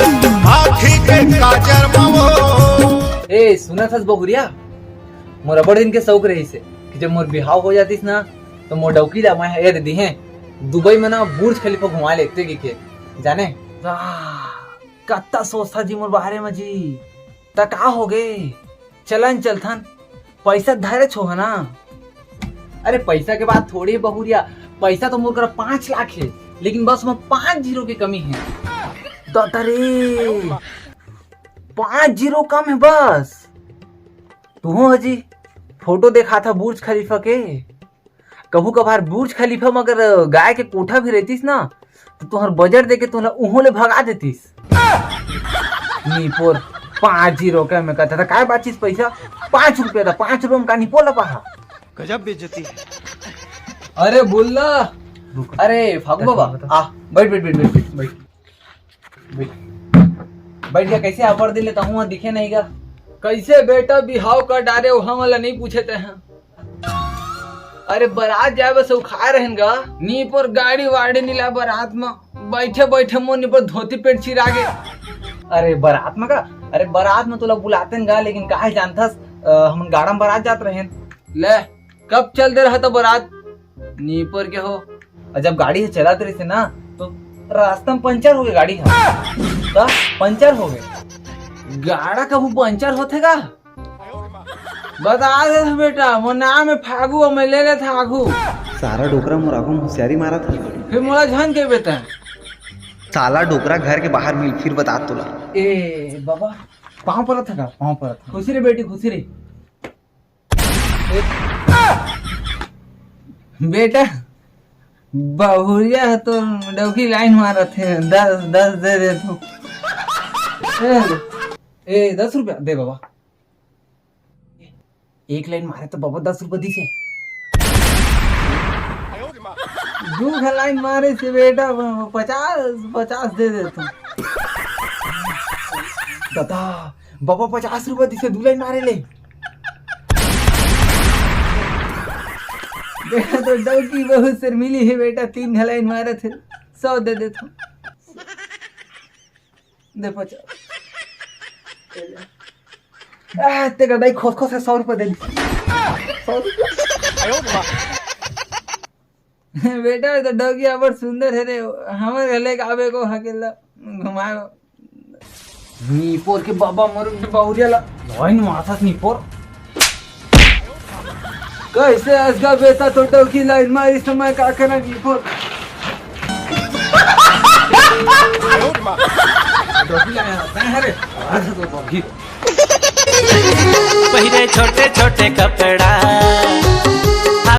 आँखी के काजर मवो। ए सुना था बहुरिया, मोर बड़ दिन के शौक रही से कि जब मोर बिहाव हो जातीस ना तो मोर डौकी ला मैं ये दे दी है दुबई में ना बुर्ज खलीफा घुमा लेते के जाने। कत्ता सोचता जी मोर बाहरे में जी ता का हो गए चलन चलथन पैसा धैर्य छो है ना। अरे पैसा के बाद थोड़ी बहुरिया, पैसा तो मोर कर 5 लाख है लेकिन बस में 5 जीरो की कमी है। तो अरे 5 जीरो कम है बस। तू हजी फोटो देखा था बुर्ज खलीफा के, कभू कभार बुर्ज खलीफा में अगर गाय के कोठा भी रहतीस ना तो तुहर बजट देके तुहरा उहों ले भगा देतीस। नीपोर 5 जीरो का मैं कहता था काय बातचीत पैसा 5 रुपया था, 5 रुपया में का निपोला पहा गजब बेइज्जती है। अरे बोलना, अरे फागू बाबा आ बैठ बैठ बैठ बैठ बैठ बैठ बैठ गया। कैसे आपर दिले तहु दिखे नहीं गा कैसे बेटा बिहाव कर डारे वहां वाला नहीं पूछे ते हैं। अरे बारात जाए बस खा रहेगा नी पर गाड़ी वाड़ी नीला बारात में बैठे बैठे मोनी पर धोती पेंट चिरा गे। अरे बारात में का, अरे बारात में तो लोग बुलाते गा लेकिन काहे जानथस हम गाड़ा में बारात जात रहे ले कब चल दे रहा था बारात नी पर के हो। और जब गाड़ी से चलाते रहे थे ना तो रास्ता में पंचर हो गए, गाड़ी का पंचर हो गए। गाड़ा कबू पंचर होते का बता दे बेटा, मोर नाम है फागू और मैं ले ले था आगू सारा डोकरा मोर आगू होशियारी मारा था। फिर मोला झन के बेटा साला डोकरा घर के बाहर मिल फिर बता तुला। ए बाबा पाँव पर था का, पाँव पर था। खुशी रे बेटी खुशी रे बेटा। बहुरिया तो डौकी लाइन मारा थे 10 दे दे तू। ए 10 रुपया दे बाबा। एक लाइन मारे तो बाबा 10 रुपया दी से। 2 लाइन मारे से बेटा 50 दे दे तू। दादा बाबा 50 रुपया दी से 2 लाइन मारे ले। बेटा तो डौकी बहुत सर मिली है बेटा, 3 लाइन मारे थे 100 दे दे तू। दे 50 ते गदाई खोस खोस 100 रुपया दे दी। 100 रुपया बेटा तो डौकी बड़ सुंदर है रे, हमारे गले का आवे को हकेला घुमाओ नीपोर के बाबा मोर बहुरिया ला लाइन मारता नीपोर। कैसे असगा बेटा तो डौकी लाइन मारी समय का करना नीपोर। डौकी लाइन आता है रे आज तो डौकी पहिरे छोटे छोटे कपड़ा